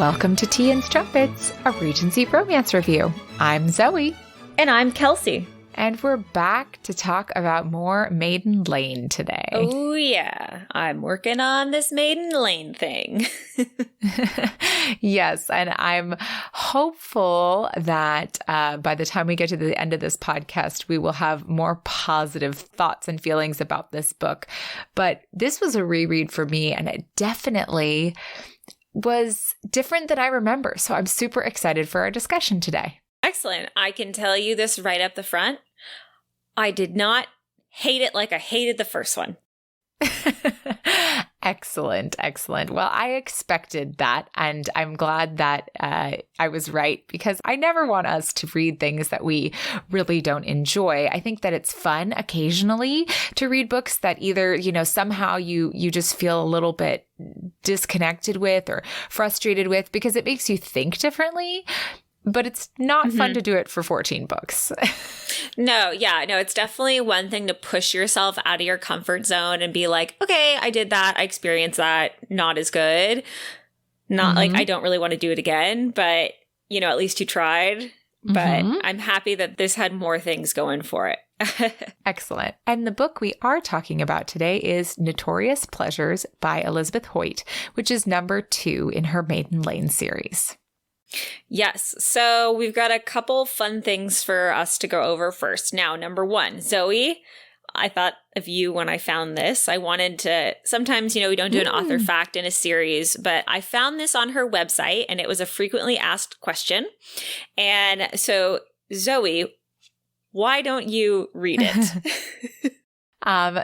Welcome to Tea and Strumpets, a Regency romance review. I'm Zoe. And I'm Kelsey. And we're back to talk about more Maiden Lane today. Oh, yeah. I'm working on this Maiden Lane thing. Yes, and I'm hopeful that by the time we get to the end of this podcast, we will have more positive thoughts and feelings about this book. But this was a reread for me, and it definitely was different than I remember. So I'm super excited for our discussion today. Excellent. I can tell you this right up the front. I did not hate it like I hated the first one. Excellent, excellent. Well, I expected that, and I'm glad that I was right, because I never want us to read things that we really don't enjoy. I think that it's fun occasionally to read books that either, somehow you just feel a little bit disconnected with or frustrated with, because it makes you think differently. But it's not fun to do it for 14 books. No, it's definitely one thing to push yourself out of your comfort zone and be like, okay, I did that. I experienced that. Not as good. Not like I don't really want to do it again, but, at least you tried. But I'm happy that this had more things going for it. Excellent. And the book we are talking about today is Notorious Pleasures by Elizabeth Hoyt, which is number 2 in her Maiden Lane series. Yes. So we've got a couple fun things for us to go over first. Now, number 1, Zoe, I thought of you when I found this. I wanted to, sometimes, we don't do an author fact in a series, but I found this on her website and it was a frequently asked question. And so, Zoe, why don't you read it?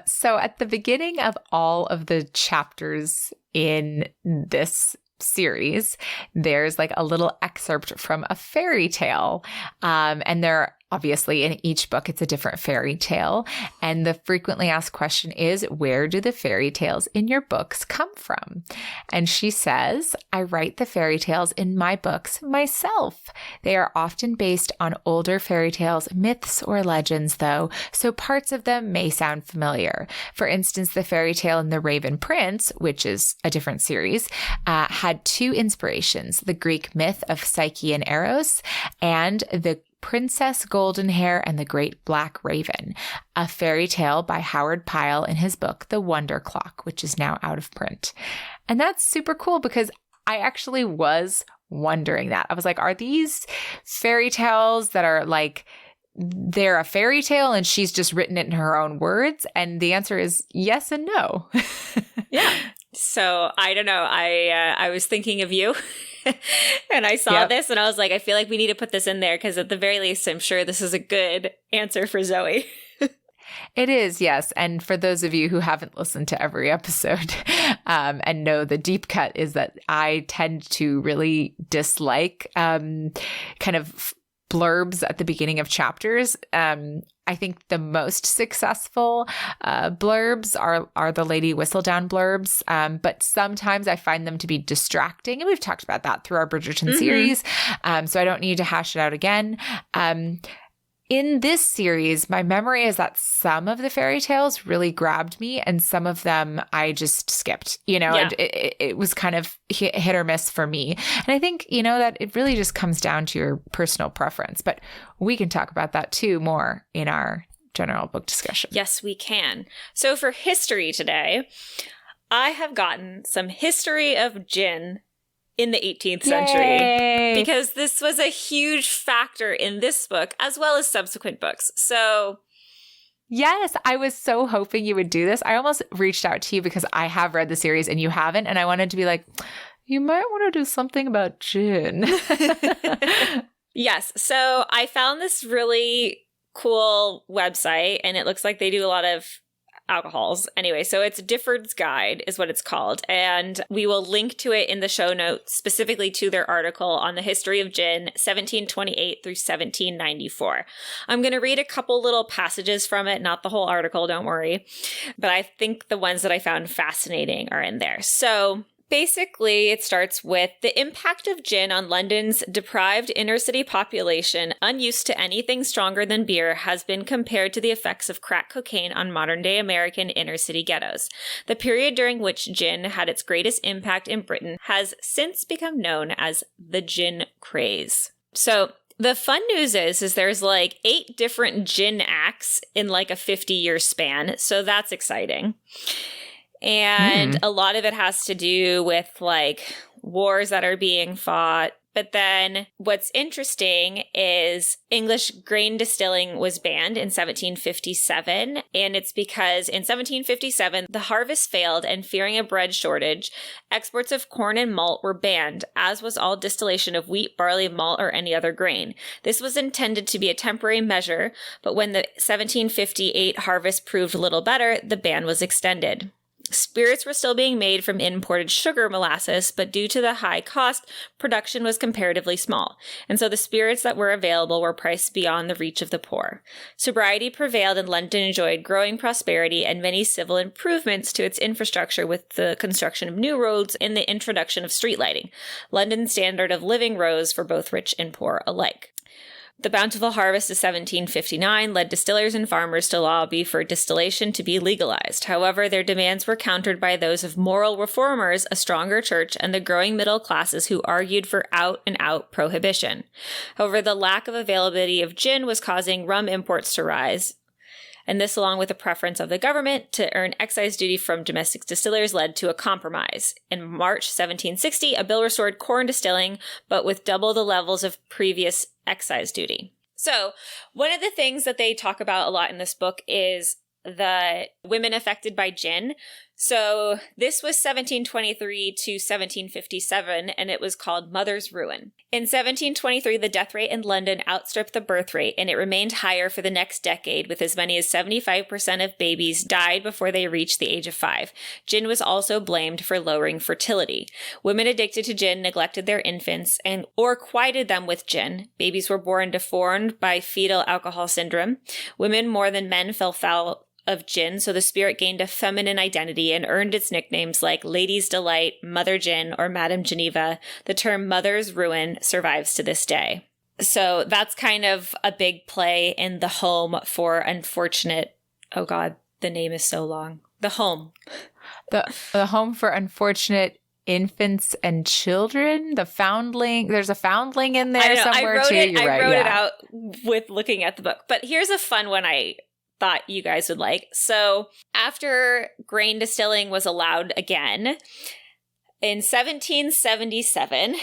So at the beginning of all of the chapters in this series, there's like a little excerpt from a fairy tale. And there obviously in each book, it's a different fairy tale. And the frequently asked question is, where do the fairy tales in your books come from? And she says, I write the fairy tales in my books myself. They are often based on older fairy tales, myths, or legends, though, so parts of them may sound familiar. For instance, the fairy tale in The Raven Prince, which is a different series, had 2 inspirations, the Greek myth of Psyche and Eros, and the Princess Goldenhair and the Great Black Raven, a fairy tale by Howard Pyle in his book, The Wonder Clock, which is now out of print. And that's super cool because I actually was wondering that. I was like, are these fairy tales that are like, they're a fairy tale and she's just written it in her own words? And the answer is yes and no. Yeah. So I don't know. I was thinking of you. And I saw this and I was like, I feel like we need to put this in there because at the very least, I'm sure this is a good answer for Zoe. It is, yes. And for those of you who haven't listened to every episode and know the deep cut is that I tend to really dislike kind of blurbs at the beginning of chapters. I think the most successful blurbs are the Lady Whistledown blurbs, but sometimes I find them to be distracting, and we've talked about that through our Bridgerton series, so I don't need to hash it out again. In this series, my memory is that some of the fairy tales really grabbed me and some of them I just skipped. It was kind of hit or miss for me. And I think, that it really just comes down to your personal preference. But we can talk about that too more in our general book discussion. Yes, we can. So for history today, I have gotten some history of gin in the 18th century. Yay! Because this was a huge factor in this book as well as subsequent books. So yes, I was so hoping you would do this. I almost reached out to you because I have read the series and you haven't, and I wanted to be like, you might want to do something about gin. Yes, so I found this really cool website and it looks like they do a lot of alcohols. Anyway, so it's Difford's Guide is what it's called. And we will link to it in the show notes, specifically to their article on the history of gin, 1728 through 1794. I'm going to read a couple little passages from it, not the whole article, don't worry. But I think the ones that I found fascinating are in there. So Basically, it starts with the impact of gin on London's deprived inner-city population, unused to anything stronger than beer, has been compared to the effects of crack cocaine on modern-day American inner-city ghettos. The period during which gin had its greatest impact in Britain has since become known as the gin craze. So the fun news is there's like 8 different gin acts in like a 50-year span, so that's exciting. And a lot of it has to do with like wars that are being fought. But then what's interesting is English grain distilling was banned in 1757. And it's because in 1757, the harvest failed, and fearing a bread shortage, exports of corn and malt were banned, as was all distillation of wheat, barley, malt, or any other grain. This was intended to be a temporary measure, but when the 1758 harvest proved little better, the ban was extended. Spirits were still being made from imported sugar molasses, but due to the high cost, production was comparatively small, and so the spirits that were available were priced beyond the reach of the poor. Sobriety prevailed, and London enjoyed growing prosperity and many civil improvements to its infrastructure with the construction of new roads and the introduction of street lighting. London's standard of living rose for both rich and poor alike. The bountiful harvest of 1759 led distillers and farmers to lobby for distillation to be legalized. However, their demands were countered by those of moral reformers, a stronger church, and the growing middle classes who argued for out-and-out prohibition. However, the lack of availability of gin was causing rum imports to rise. And this, along with the preference of the government to earn excise duty from domestic distillers, led to a compromise. In March 1760, a bill restored corn distilling, but with double the levels of previous excise duty. So, one of the things that they talk about a lot in this book is the women affected by gin. So, this was 1723 to 1757, and it was called Mother's Ruin. In 1723, the death rate in London outstripped the birth rate, and it remained higher for the next decade, with as many as 75% of babies died before they reached the age of 5. Gin was also blamed for lowering fertility. Women addicted to gin neglected their infants or quieted them with gin. Babies were born deformed by fetal alcohol syndrome. Women more than men fell foul of gin, so the spirit gained a feminine identity and earned its nicknames like Lady's Delight, Mother Gin, or Madame Geneva. The term Mother's Ruin survives to this day. So that's kind of a big play in the home for unfortunate, oh God, the name is so long. The home. The home for unfortunate infants and children, the foundling. There's a foundling in there somewhere too. I wrote it out with looking at the book. But here's a fun one I thought you guys would like. So after grain distilling was allowed again, in 1777,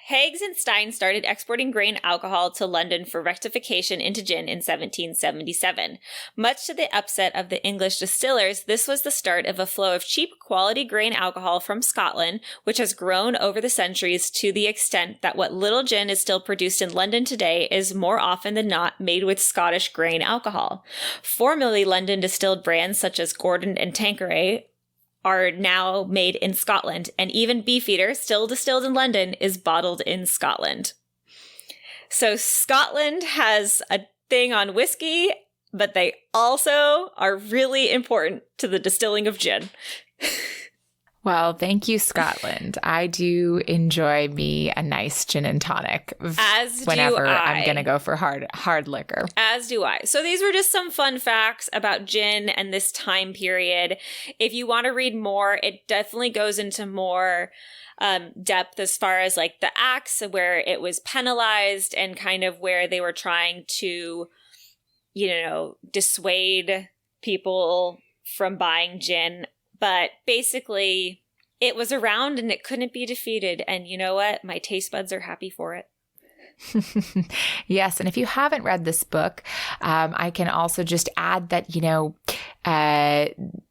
Higgs and Stein started exporting grain alcohol to London for rectification into gin in 1777. Much to the upset of the English distillers, this was the start of a flow of cheap quality grain alcohol from Scotland, which has grown over the centuries to the extent that what little gin is still produced in London today is more often than not made with Scottish grain alcohol. Formerly London distilled brands such as Gordon and Tanqueray are now made in Scotland, and even Beefeater, still distilled in London, is bottled in Scotland. So Scotland has a thing on whiskey, but they also are really important to the distilling of gin. Well, thank you, Scotland. I do enjoy me a nice gin and tonic whenever I'm going to go for hard liquor. As do I. So these were just some fun facts about gin and this time period. If you want to read more, it definitely goes into more depth as far as like the acts where it was penalized and kind of where they were trying to, dissuade people from buying gin. But basically, it was around and it couldn't be defeated. And you know what? My taste buds are happy for it. Yes. And if you haven't read this book, I can also just add that,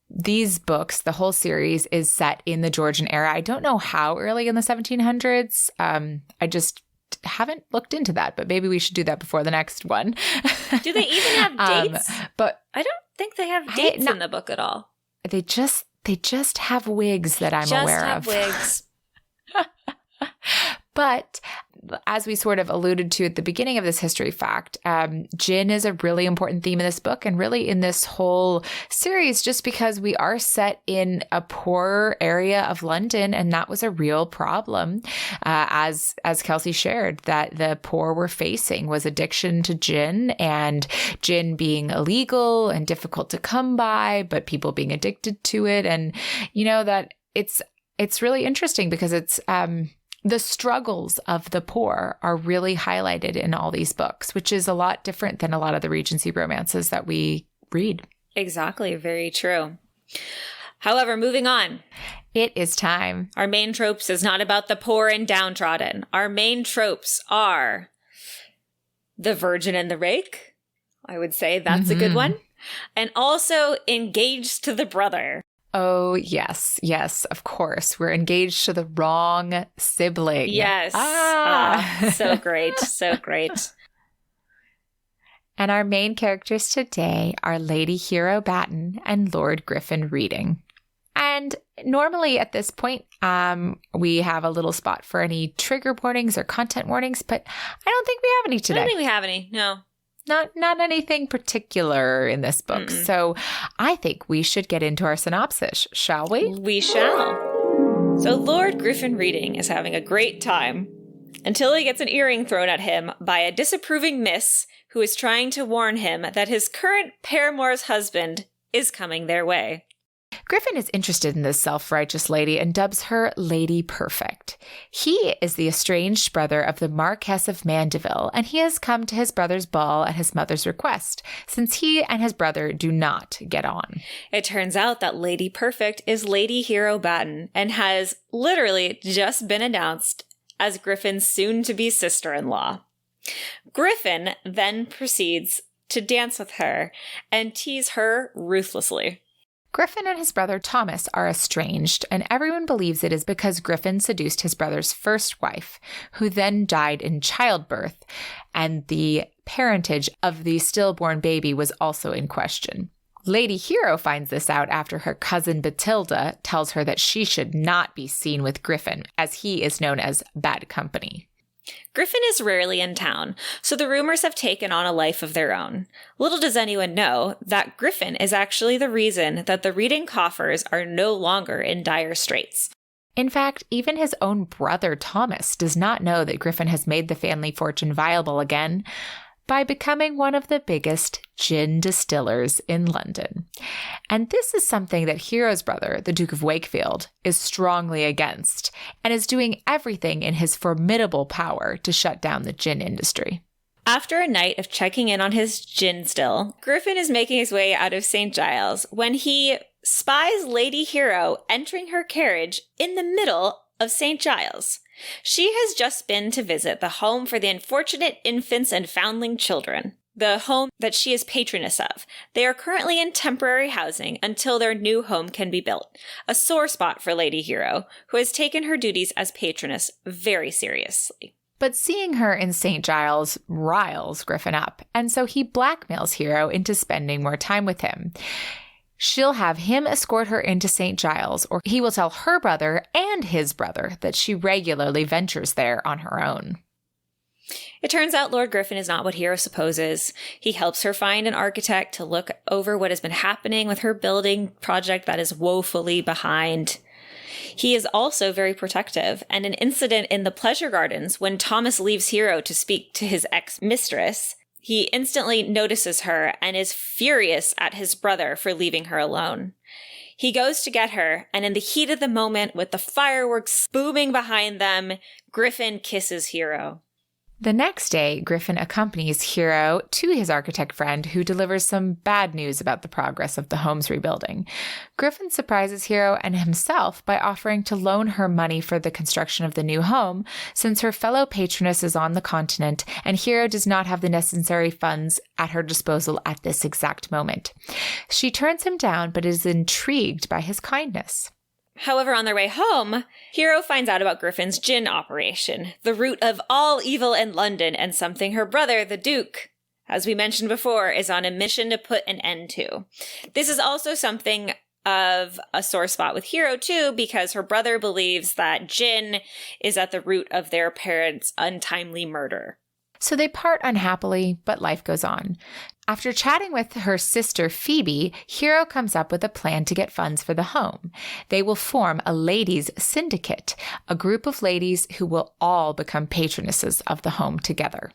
these books, the whole series is set in the Georgian era. I don't know how early in the 1700s. I just haven't looked into that, but maybe we should do that before the next one. Do they even have dates? But I don't think they have dates in the book at all. They just have wigs that I'm aware of. Just have wigs. But as we sort of alluded to at the beginning of this history fact, gin is a really important theme in this book and really in this whole series, just because we are set in a poor area of London, and that was a real problem, as Kelsey shared, that the poor were facing was addiction to gin, and gin being illegal and difficult to come by, but people being addicted to it. And, that it's really interesting because it's the struggles of the poor are really highlighted in all these books, which is a lot different than a lot of the Regency romances that we read. Exactly. Very true. However, moving on. It is time. Our main tropes is not about the poor and downtrodden. Our main tropes are the virgin and the rake. I would say that's a good one. And also engaged to the brother. Oh, yes. Yes, of course. We're engaged to the wrong sibling. Yes. So great. So great. And our main characters today are Lady Hero Batten and Lord Griffin Reading. And normally at this point, we have a little spot for any trigger warnings or content warnings, but I don't think we have any today. I don't think we have any. No. Not anything particular in this book. Mm-mm. So I think we should get into our synopsis, shall we? We shall. So Lord Griffin Reading is having a great time until he gets an earring thrown at him by a disapproving miss who is trying to warn him that his current paramour's husband is coming their way. Griffin is interested in this self-righteous lady and dubs her Lady Perfect. He is the estranged brother of the Marquess of Mandeville, and he has come to his brother's ball at his mother's request, since he and his brother do not get on. It turns out that Lady Perfect is Lady Hero Batten and has literally just been announced as Griffin's soon-to-be sister-in-law. Griffin then proceeds to dance with her and tease her ruthlessly. Griffin and his brother Thomas are estranged, and everyone believes it is because Griffin seduced his brother's first wife, who then died in childbirth, and the parentage of the stillborn baby was also in question. Lady Hero finds this out after her cousin Batilda tells her that she should not be seen with Griffin, as he is known as bad company. Griffin is rarely in town, so the rumors have taken on a life of their own. Little does anyone know that Griffin is actually the reason that the Reading coffers are no longer in dire straits. In fact, even his own brother Thomas does not know that Griffin has made the family fortune viable again by becoming one of the biggest gin distillers in London. And this is something that Hero's brother, the Duke of Wakefield, is strongly against and is doing everything in his formidable power to shut down the gin industry. After a night of checking in on his gin still, Griffin is making his way out of St. Giles when he spies Lady Hero entering her carriage in the middle of St. Giles. She has just been to visit the home for the unfortunate infants and foundling children, the home that she is patroness of. They are currently in temporary housing until their new home can be built, a sore spot for Lady Hero, who has taken her duties as patroness very seriously. But seeing her in St. Giles riles Griffin up, and so he blackmails Hero into spending more time with him. She'll have him escort her into St. Giles, or he will tell her brother and his brother that she regularly ventures there on her own. It turns out Lord Griffin is not what Hero supposes. He helps her find an architect to look over what has been happening with her building project that is woefully behind. He is also very protective, and an incident in the pleasure gardens when Thomas leaves Hero to speak to his ex-mistress, he instantly notices her and is furious at his brother for leaving her alone. He goes to get her, and in the heat of the moment, with the fireworks booming behind them, Griffin kisses Hero. The next day, Griffin accompanies Hero to his architect friend, who delivers some bad news about the progress of the home's rebuilding. Griffin surprises Hero and himself by offering to loan her money for the construction of the new home, since her fellow patroness is on the continent and Hero does not have the necessary funds at her disposal at this exact moment. She turns him down, but is intrigued by his kindness. However, on their way home, Hero finds out about Griffin's gin operation, the root of all evil in London, and something her brother, the Duke, as we mentioned before, is on a mission to put an end to. This is also something of a sore spot with Hero too, because her brother believes that gin is at the root of their parents' untimely murder. So they part unhappily, but life goes on. After chatting with her sister Phoebe, Hero comes up with a plan to get funds for the home. They will form a ladies' syndicate, a group of ladies who will all become patronesses of the home together.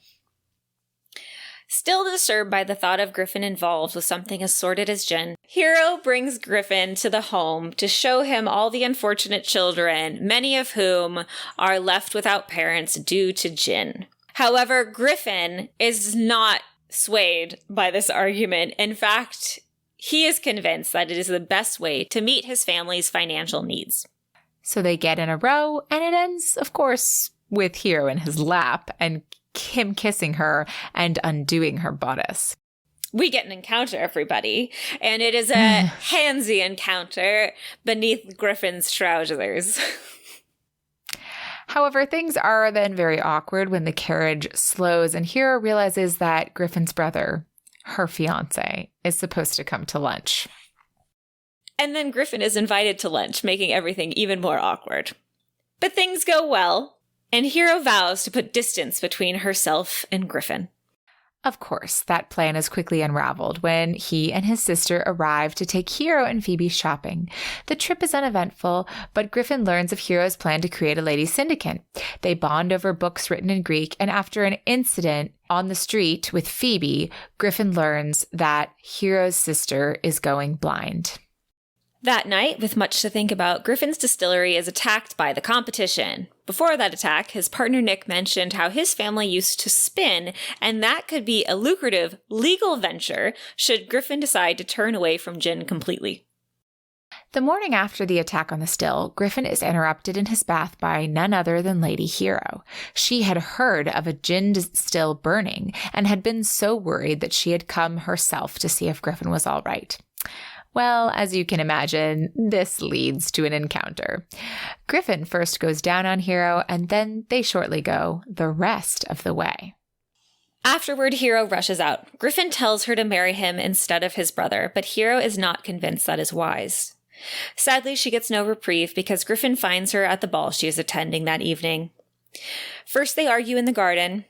Still disturbed by the thought of Griffin involved with something as sordid as gin, Hero brings Griffin to the home to show him all the unfortunate children, many of whom are left without parents due to gin. However, Griffin is not swayed by this argument. In fact, he is convinced that it is the best way to meet his family's financial needs. So they get in a row, and it ends, of course, with Hero in his lap and him kissing her and undoing her bodice. We get an encounter, everybody, and it is a handsy encounter beneath Griffin's trousers. However, things are then very awkward when the carriage slows and Hero realizes that Griffin's brother, her fiancé, is supposed to come to lunch. And then Griffin is invited to lunch, making everything even more awkward. But things go well, and Hero vows to put distance between herself and Griffin. Of course, that plan is quickly unraveled when he and his sister arrive to take Hero and Phoebe shopping. The trip is uneventful, but Griffin learns of Hero's plan to create a ladies' syndicate. They bond over books written in Greek, and after an incident on the street with Phoebe, Griffin learns that Hero's sister is going blind. That night, with much to think about, Griffin's distillery is attacked by the competition. Before that attack, his partner Nick mentioned how his family used to spin, and that could be a lucrative legal venture should Griffin decide to turn away from gin completely. The morning after the attack on the still, Griffin is interrupted in his bath by none other than Lady Hero. She had heard of a gin still burning and had been so worried that she had come herself to see if Griffin was all right. Well, as you can imagine, this leads to an encounter. Griffin first goes down on Hero, and then they shortly go the rest of the way. Afterward, Hero rushes out. Griffin tells her to marry him instead of his brother, but Hero is not convinced that is wise. Sadly, she gets no reprieve because Griffin finds her at the ball she is attending that evening. First, they argue in the garden,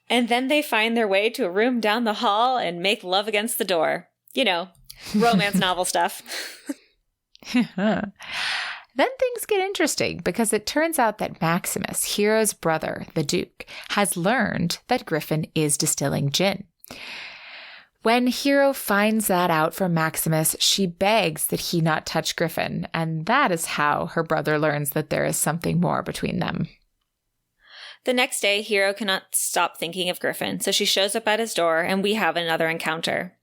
and then they find their way to a room down the hall and make love against the door. You know, romance novel stuff. Then things get interesting because it turns out that Maximus, Hero's brother, the Duke, has learned that Griffin is distilling gin. When Hero finds that out from Maximus, she begs that he not touch Griffin, and that is how her brother learns that there is something more between them. The next day, Hero cannot stop thinking of Griffin, so she shows up at his door and we have another encounter.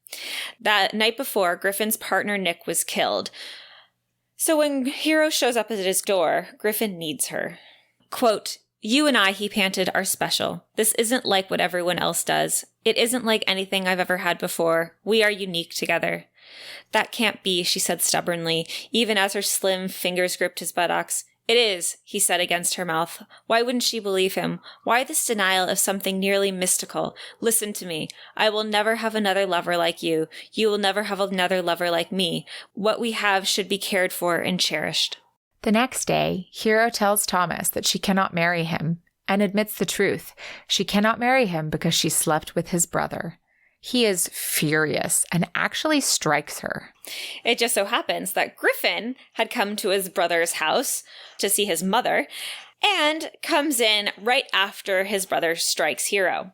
That night before, Griffin's partner Nick was killed. So when Hero shows up at his door, Griffin needs her. Quote, "You and I," he panted, "are special. This isn't like what everyone else does. It isn't like anything I've ever had before. We are unique together." "That can't be," she said stubbornly, even as her slim fingers gripped his buttocks. "It is," he said against her mouth. Why wouldn't she believe him? Why this denial of something nearly mystical? "Listen to me. I will never have another lover like you. You will never have another lover like me. What we have should be cared for and cherished." The next day, Hero tells Thomas that she cannot marry him and admits the truth. She cannot marry him because she slept with his brother. He is furious and actually strikes her. It just so happens that Griffin had come to his brother's house to see his mother and comes in right after his brother strikes Hero.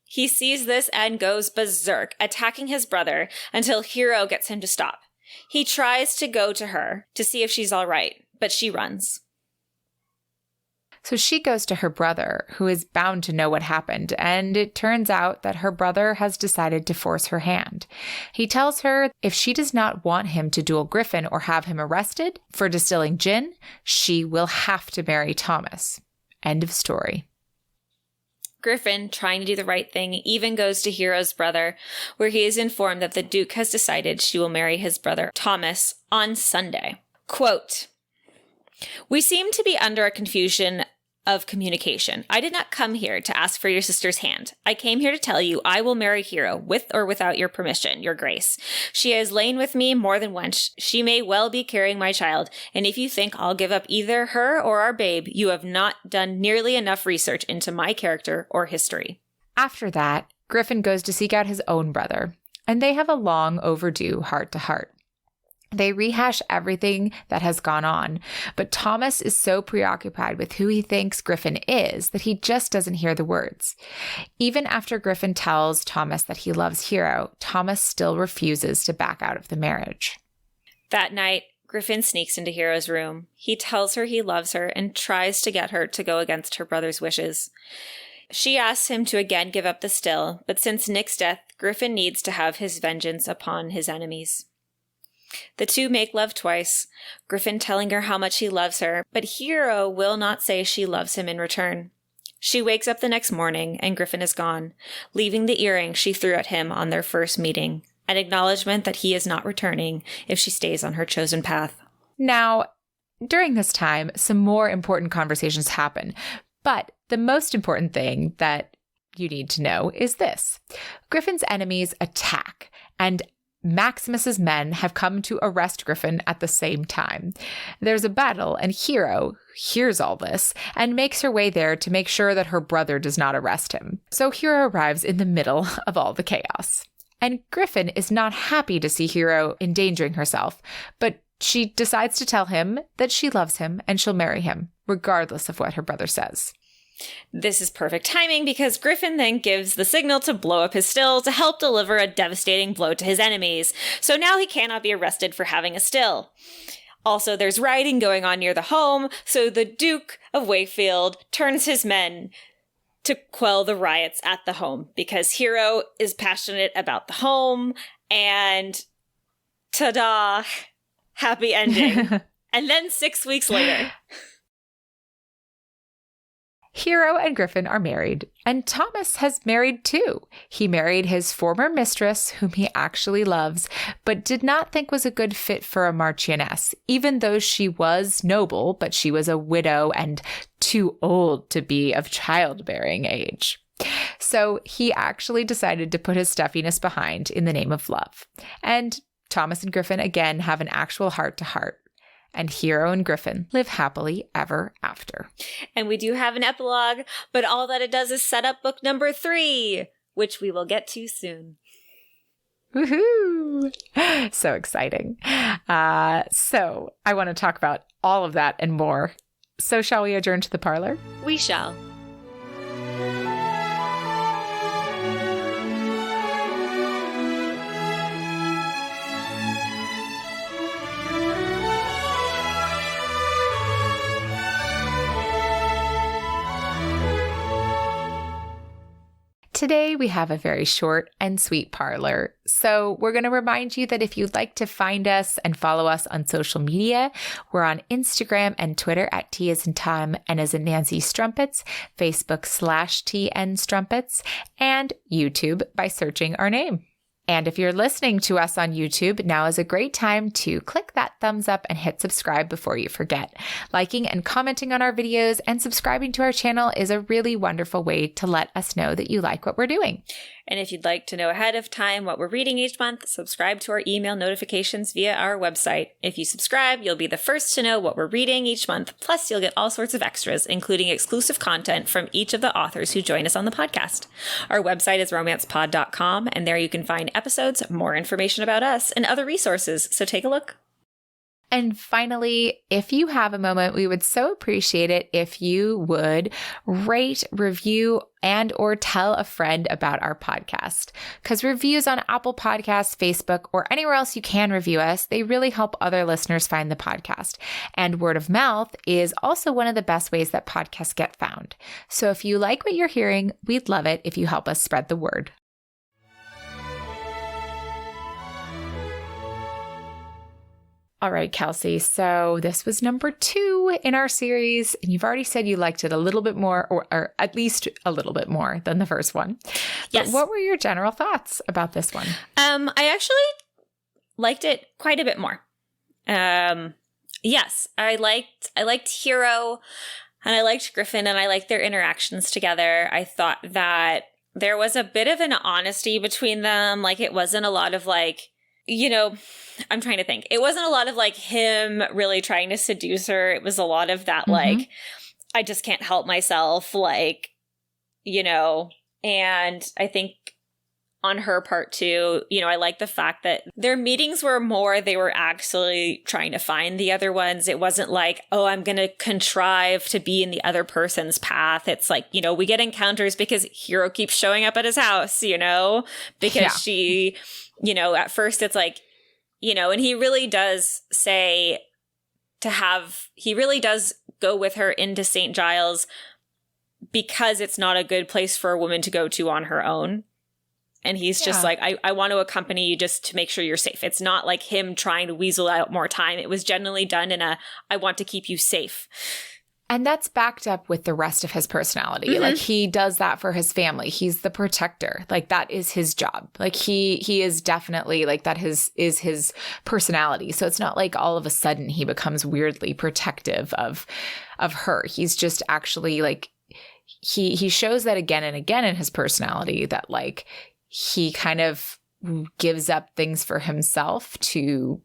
He sees this and goes berserk, attacking his brother until Hero gets him to stop. He tries to go to her to see if she's all right, but she runs. So she goes to her brother, who is bound to know what happened, and it turns out that her brother has decided to force her hand. He tells her if she does not want him to duel Griffin or have him arrested for distilling gin, she will have to marry Thomas. End of story. Griffin, trying to do the right thing, even goes to Hero's brother, where he is informed that the Duke has decided she will marry his brother, Thomas, on Sunday. Quote, "We seem to be under a confusion of communication. I did not come here to ask for your sister's hand. I came here to tell you I will marry Hero with or without your permission, your grace. She has lain with me more than once. She may well be carrying my child, and if you think I'll give up either her or our babe, you have not done nearly enough research into my character or history. After that, Griffin goes to seek out his own brother, and they have a long overdue heart-to-heart. They rehash everything that has gone on, but Thomas is so preoccupied with who he thinks Griffin is that he just doesn't hear the words. Even after Griffin tells Thomas that he loves Hero, Thomas still refuses to back out of the marriage. That night, Griffin sneaks into Hero's room. He tells her he loves her and tries to get her to go against her brother's wishes. She asks him to again give up the still, but since Nick's death, Griffin needs to have his vengeance upon his enemies. The two make love twice, Griffin telling her how much he loves her, but Hero will not say she loves him in return. She wakes up the next morning and Griffin is gone, leaving the earring she threw at him on their first meeting, an acknowledgement that he is not returning if she stays on her chosen path. Now, during this time, some more important conversations happen, but the most important thing that you need to know is this. Griffin's enemies attack, and Maximus's men have come to arrest Griffin at the same time. There's a battle, and Hero hears all this and makes her way there to make sure that her brother does not arrest him. So Hero arrives in the middle of all the chaos. And Griffin is not happy to see Hero endangering herself, but she decides to tell him that she loves him and she'll marry him, regardless of what her brother says. This is perfect timing because Griffin then gives the signal to blow up his still to help deliver a devastating blow to his enemies. So now he cannot be arrested for having a still. Also, there's rioting going on near the home, so the Duke of Wakefield turns his men to quell the riots at the home because Hero is passionate about the home, and ta-da, happy ending. And then 6 weeks later, Hero and Griffin are married, and Thomas has married too. He married his former mistress, whom he actually loves, but did not think was a good fit for a marchioness, even though she was noble, but she was a widow and too old to be of childbearing age. So he actually decided to put his stuffiness behind in the name of love. And Thomas and Griffin again have an actual heart-to-heart. And Hero and Griffin live happily ever after. And we do have an epilogue, but all that it does is set up book number 3, which we will get to soon. Woohoo! So exciting. So I want to talk about all of that and more. So shall we adjourn to the parlor? We shall. Today, we have a very short and sweet parlor. So we're going to remind you that if you'd like to find us and follow us on social media, we're on Instagram and Twitter at T as in Tom and as in Nancy Strumpets, Facebook /TN Strumpets, and YouTube by searching our name. And if you're listening to us on YouTube, now is a great time to click that thumbs up and hit subscribe before you forget. Liking and commenting on our videos and subscribing to our channel is a really wonderful way to let us know that you like what we're doing. And if you'd like to know ahead of time what we're reading each month, subscribe to our email notifications via our website. If you subscribe, you'll be the first to know what we're reading each month. Plus, you'll get all sorts of extras, including exclusive content from each of the authors who join us on the podcast. Our website is romancepod.com, and there you can find episodes, more information about us, and other resources. So take a look. And finally, if you have a moment, we would so appreciate it if you would rate, review, and or tell a friend about our podcast. Because reviews on Apple Podcasts, Facebook, or anywhere else you can review us, they really help other listeners find the podcast. And word of mouth is also one of the best ways that podcasts get found. So if you like what you're hearing, we'd love it if you help us spread the word. All right, Kelsey. So this was number 2 in our series, and you've already said you liked it a little bit more, or at least a little bit more than the first one. Yes. But what were your general thoughts about this one? I actually liked it quite a bit more. Yes, I liked Hero. And I liked Griffin and I liked their interactions together. I thought that there was a bit of an honesty between them. Like, it wasn't a lot of like, you know, I'm trying to think. It wasn't a lot of like him really trying to seduce her. It was a lot of that, like, I just can't help myself, like, you know, and I think on her part too, you know, I like the fact that their meetings were more, they were actually trying to find the other ones. It wasn't like, oh, I'm going to contrive to be in the other person's path. It's like, you know, we get encounters because Hero keeps showing up at his house, you know, because she, you know, at first it's like, you know, and he really does say he really does go with her into St. Giles because it's not a good place for a woman to go to on her own. And he's just like, I want to accompany you just to make sure you're safe. It's not like him trying to weasel out more time. It was generally done in I want to keep you safe. And that's backed up with the rest of his personality. Like, he does that for his family. He's the protector. Like, that is his job. Like, he is definitely like that is his personality. So it's not like all of a sudden he becomes weirdly protective of her. He's just actually like, he shows that again and again in his personality that like, he kind of gives up things for himself to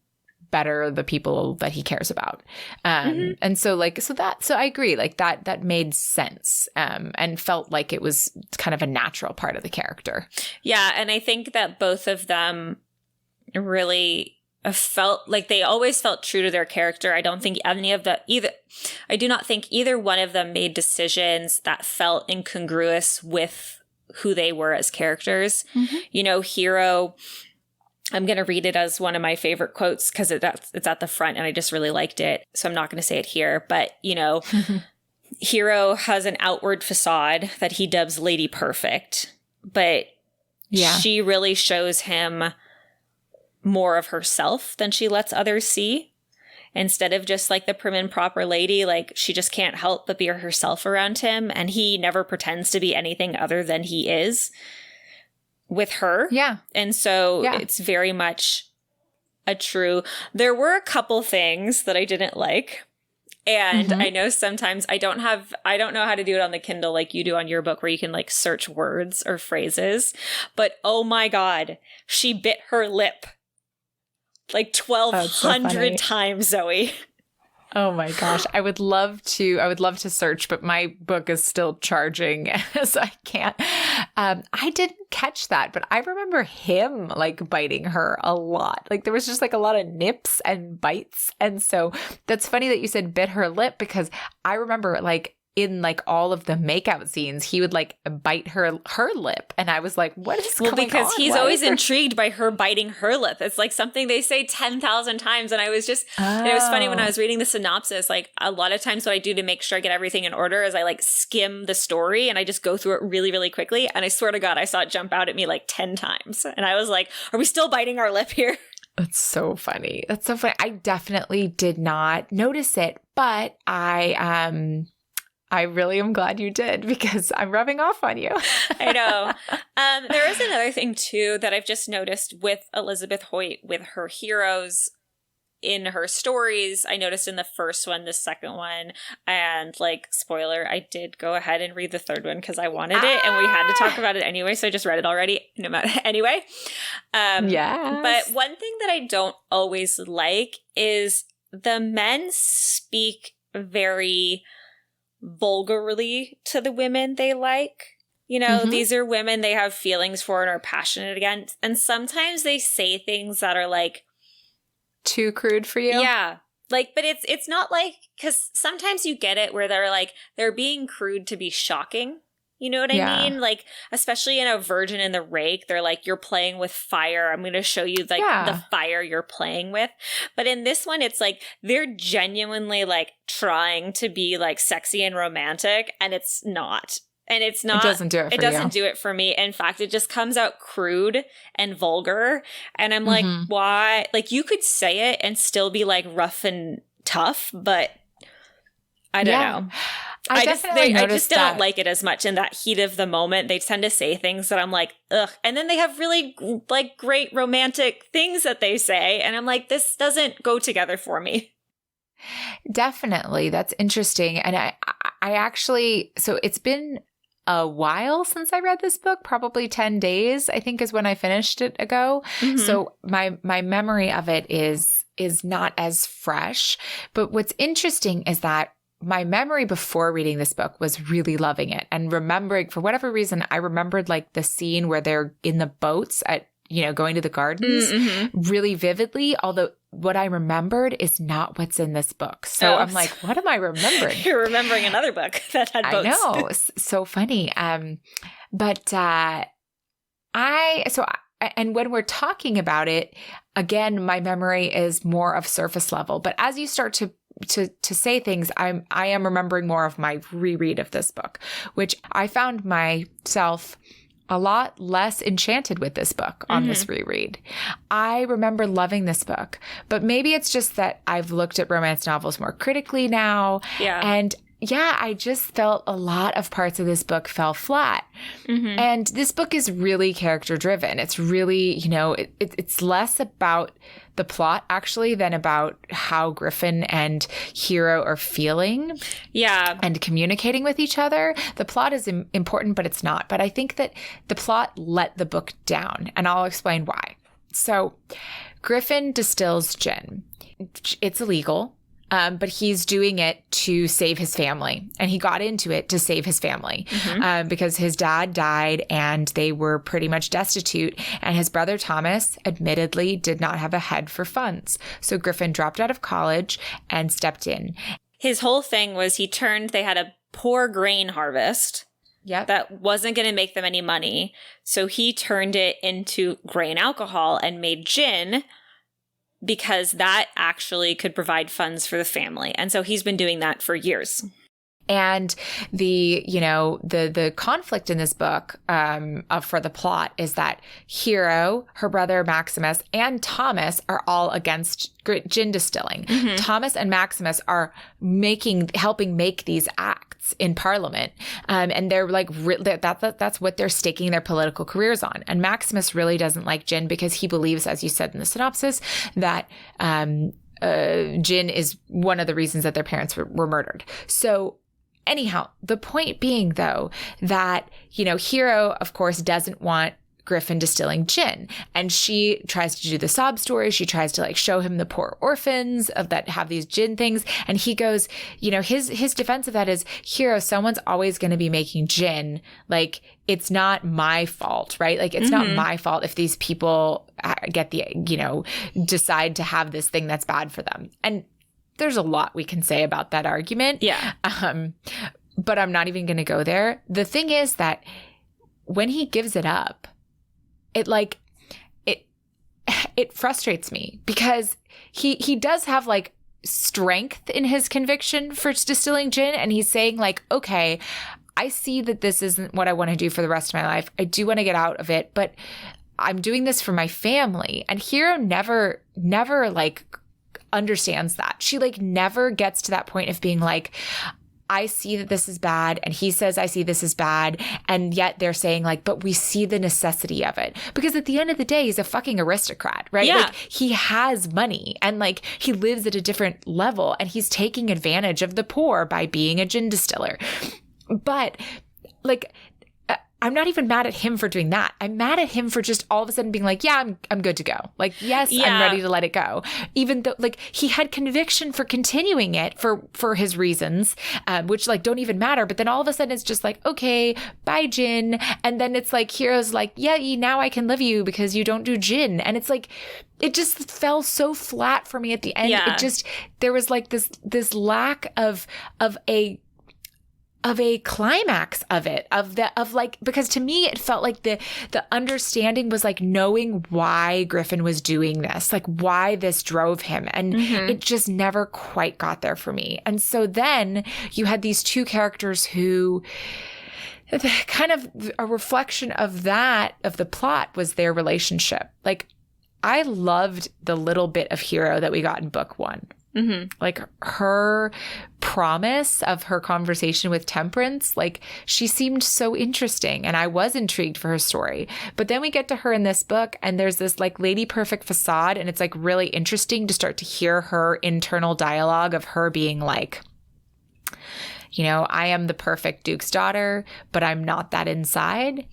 better the people that he cares about. And so like, so I agree, like that made sense, and felt like it was kind of a natural part of the character. Yeah. And I think that both of them really felt like they always felt true to their character. I don't think I do not think either one of them made decisions that felt incongruous with who they were as characters. You know, Hero, I'm going to read it as one of my favorite quotes because it's at the front and I just really liked it. So I'm not going to say it here, but you know, Hero has an outward facade that he dubs Lady Perfect, but she really shows him more of herself than she lets others see. Instead of just like the prim and proper lady, like she just can't help but be herself around him. And he never pretends to be anything other than he is with her. Yeah. And so it's very much there were a couple things that I didn't like. And I know sometimes I don't know how to do it on the Kindle like you do on your book where you can like search words or phrases. But oh my God, she bit her lip. Like 1,200 times, Zoe. Oh my gosh. I would love to search, but my book is still charging, so I can't. I didn't catch that, but I remember him like biting her a lot. Like there was just like a lot of nips and bites. And so that's funny that you said bit her lip because I remember like in like all of the makeout scenes, he would like bite her lip. And I was like, what is going on? Well, because he's always intrigued by her biting her lip. It's like something they say 10,000 times. And I was just, and it was funny when I was reading the synopsis, like a lot of times what I do to make sure I get everything in order is I like skim the story and I just go through it really, really quickly. And I swear to God, I saw it jump out at me like 10 times. And I was like, are we still biting our lip here? That's so funny. That's so funny. I definitely did not notice it, but I really am glad you did because I'm rubbing off on you. I know. There is another thing, too, that I've just noticed with Elizabeth Hoyt, with her heroes in her stories. I noticed in the first one, the second one, and like, spoiler, I did go ahead and read the third one because I wanted it and we had to talk about it anyway. So I just read it already. No matter anyway. But one thing that I don't always like is the men speak very vulgarly to the women they like. You know, these are women they have feelings for and are passionate against. And sometimes they say things that are like too crude for you. Yeah. Like, but it's not like, because sometimes you get it where they're like, they're being crude to be shocking. You know what I mean? Like, especially in A Virgin in the Rake, they're like, you're playing with fire. I'm going to show you like the fire you're playing with. But in this one, it's like, they're genuinely like trying to be like sexy and romantic, and it's not. And it's not. It doesn't do it for you. It doesn't do it for me. In fact, it just comes out crude and vulgar. And I'm like, why? Like, you could say it and still be like rough and tough, but I don't know. I just don't like it as much in that heat of the moment. They tend to say things that I'm like, ugh. And then they have really like great romantic things that they say. And I'm like, this doesn't go together for me. Definitely. That's interesting. And I actually, so it's been a while since I read this book, probably 10 days, I think is when I finished it ago. Mm-hmm. So my memory of it is not as fresh. But what's interesting is that my memory before reading this book was really loving it and remembering, for whatever reason, I remembered like the scene where they're in the boats at, going to the gardens really vividly, although what I remembered is not what's in this book. So I'm like, what am I remembering? You're remembering another book that had boats. I know. So funny. And when we're talking about it, again, my memory is more of surface level. But as you start to say things, I am remembering more of my reread of this book, which I found myself a lot less enchanted with this book on this reread. I remember loving this book, but maybe it's just that I've looked at romance novels more critically now. Yeah. And I just felt a lot of parts of this book fell flat. Mm-hmm. And this book is really character driven. It's really, it's less about the plot actually than about how Griffin and Hero are feeling. Yeah. And communicating with each other. The plot is important, but it's not. But I think that the plot let the book down, and I'll explain why. So Griffin distills gin. It's illegal. But he's doing it to save his family. And he got into it to save his family because his dad died and they were pretty much destitute. And his brother Thomas, admittedly, did not have a head for funds. So Griffin dropped out of college and stepped in. His whole thing was they had a poor grain harvest. Yep. That wasn't going to make them any money. So he turned it into grain alcohol and made gin, because that actually could provide funds for the family. And so he's been doing that for years. And the conflict in this book for the plot is that Hero, her brother Maximus, and Thomas are all against gin distilling. Mm-hmm. Thomas and Maximus are helping make these acts in Parliament. And they're like, that's what they're staking their political careers on. And Maximus really doesn't like gin because he believes, as you said in the synopsis, that gin is one of the reasons that their parents were murdered. So anyhow, the point being, though, that, Hero, of course, doesn't want Griffin distilling gin. And she tries to do the sob story. She tries to show him the poor orphans that have these gin things. And he goes, his defense of that is, Hero, someone's always going to be making gin. It's not my fault, right? It's not my fault if these people decide to have this thing that's bad for them. And there's a lot we can say about that argument. Yeah. But I'm not even going to go there. The thing is that when he gives it up, it frustrates me because he does have strength in his conviction for distilling gin. And he's saying okay, I see that this isn't what I want to do for the rest of my life. I do want to get out of it, but I'm doing this for my family. And Hero never understands that. She never gets to that point of being I see that this is bad. And he says, I see this is bad. And yet they're saying but we see the necessity of it. Because at the end of the day, he's a fucking aristocrat, right? Yeah. He has money and he lives at a different level and he's taking advantage of the poor by being a gin distiller. But I'm not even mad at him for doing that. I'm mad at him for just all of a sudden being yeah, I'm good to go. Yes, yeah. I'm ready to let it go. Even though he had conviction for continuing it for his reasons, which don't even matter. But then all of a sudden it's just okay, bye gin. And then it's Hero's yeah, now I can live you because you don't do gin. And it's it just fell so flat for me at the end. Yeah. It just, there was this lack of a climax of it, because to me, it felt the understanding was knowing why Griffin was doing this, why this drove him. And it just never quite got there for me. And so then you had these two characters who kind of a reflection of the plot was their relationship. I loved the little bit of Hero that we got in book one. Like her promise of her conversation with Temperance, like she seemed so interesting and I was intrigued for her story. But then we get to her in this book and there's this like Lady Perfect facade, and it's like really interesting to start to hear her internal dialogue of her being like, you know, I am the perfect Duke's daughter, but I'm not that inside.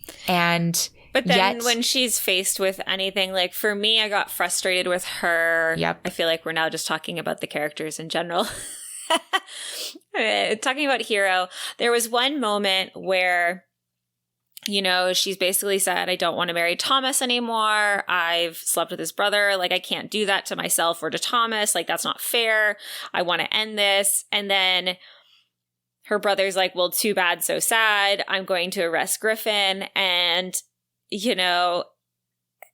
But then when she's faced with anything, like for me, I got frustrated with her. Yep. I feel like we're now just talking about the characters in general. Talking about Hero, there was one moment where, you know, she's basically said, I don't want to marry Thomas anymore. I've slept with his brother. Like, I can't do that to myself or to Thomas. Like, that's not fair. I want to end this. And then her brother's like, well, too bad, so sad. I'm going to arrest Griffin. And you know,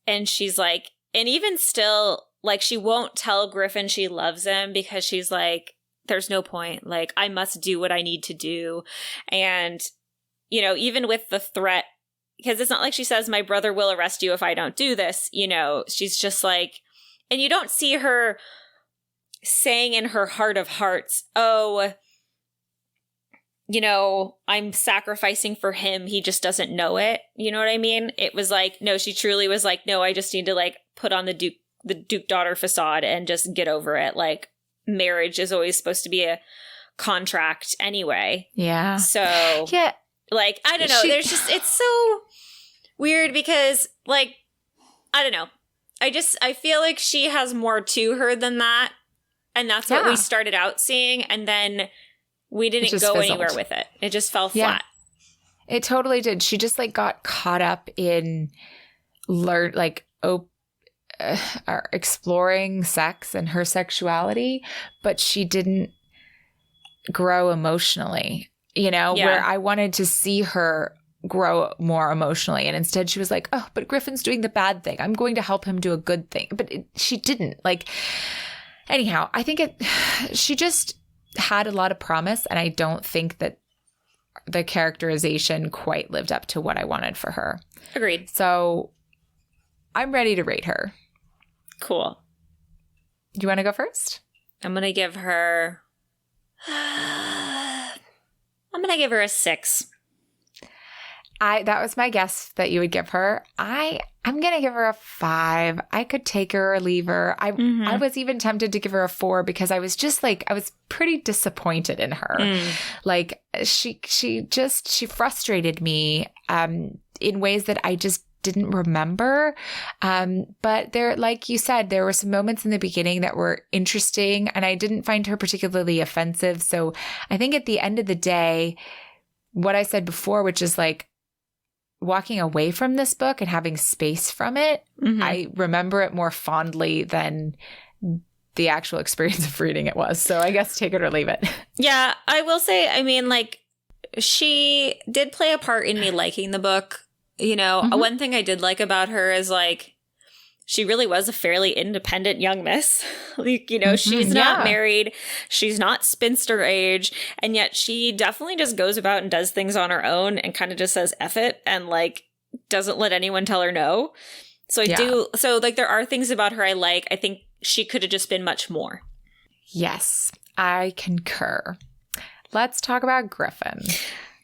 and she's like, and even still, like, she won't tell Griffin she loves him because she's like, there's no point. Like, I must do what I need to do. And, you know, even with the threat, because it's not like she says, my brother will arrest you if I don't do this, you know, she's just like, and you don't see her saying in her heart of hearts, oh, you know, I'm sacrificing for him. He just doesn't know it. You know what I mean? It was like, no, she truly was like, no, I just need to like put on the Duke daughter facade and just get over it. Like, marriage is always supposed to be a contract anyway. Yeah. So, yeah, like, I don't know. There's just, it's so weird because, like, I don't know. I feel like she has more to her than that. And that's what we started out seeing. And then we didn't go fizzled anywhere with it. It just fell flat. It totally did. She just like got caught up in exploring sex and her sexuality, but she didn't grow emotionally, you know, where I wanted to see her grow more emotionally. And instead she was like, oh, but Griffin's doing the bad thing. I'm going to help him do a good thing. But she didn't. Like, anyhow, I think she just had a lot of promise, and I don't think that the characterization quite lived up to what I wanted for her. Agreed. So I'm ready to rate her. Cool. Do you want to go first? I'm going to give her a 6. That was my guess that you would give her. I'm going to give her a 5. I could take her or leave her. I was even tempted to give her a 4 because I was just like, I was pretty disappointed in her. Like she frustrated me in ways that I just didn't remember. But there, like you said, there were some moments in the beginning that were interesting and I didn't find her particularly offensive. So I think at the end of the day, what I said before, which is like, walking away from this book and having space from it, I remember it more fondly than the actual experience of reading it was. So I guess take it or leave it. Yeah, I will say, I mean, like, she did play a part in me liking the book. You know, one thing I did like about her is, like, she really was a fairly independent young miss. Like, you know, she's not married. She's not spinster age. And yet she definitely just goes about and does things on her own and kind of just says F it and like doesn't let anyone tell her no. So so like there are things about her I like. I think she could have just been much more. Yes, I concur. Let's talk about Griffin.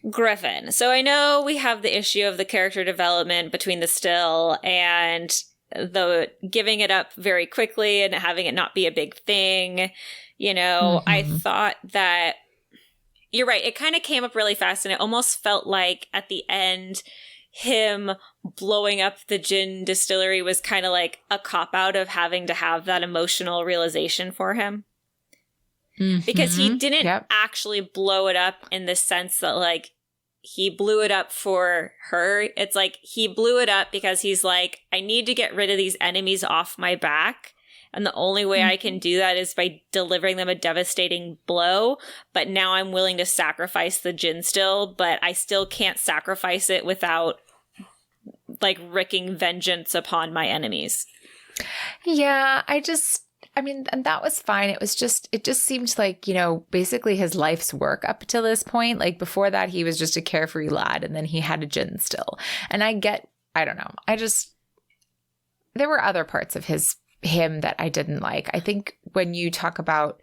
Griffin. So I know we have the issue of the character development between the still and the giving it up very quickly and having it not be a big thing. You know, I thought that you're right. It kind of came up really fast and it almost felt like at the end, him blowing up the gin distillery was kind of like a cop-out of having to have that emotional realization for him. Because he didn't actually blow it up in the sense that like he blew it up for her. It's like he blew it up because he's like, I need to get rid of these enemies off my back. And the only way I can do that is by delivering them a devastating blow. But now I'm willing to sacrifice the gin still, but I still can't sacrifice it without like wreaking vengeance upon my enemies. Yeah, I mean, and that was fine. It just seemed like, you know, basically his life's work up to this point. Like before that, he was just a carefree lad and then he had a gin still. And I don't know. There were other parts of his him that I didn't like. I think when you talk about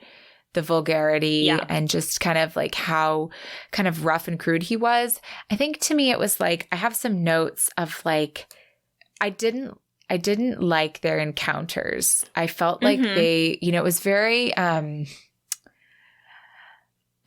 the vulgarity and just kind of like how kind of rough and crude he was, I think to me it was like, I have some notes of like, I didn't like their encounters. I felt like they, you know, it was very,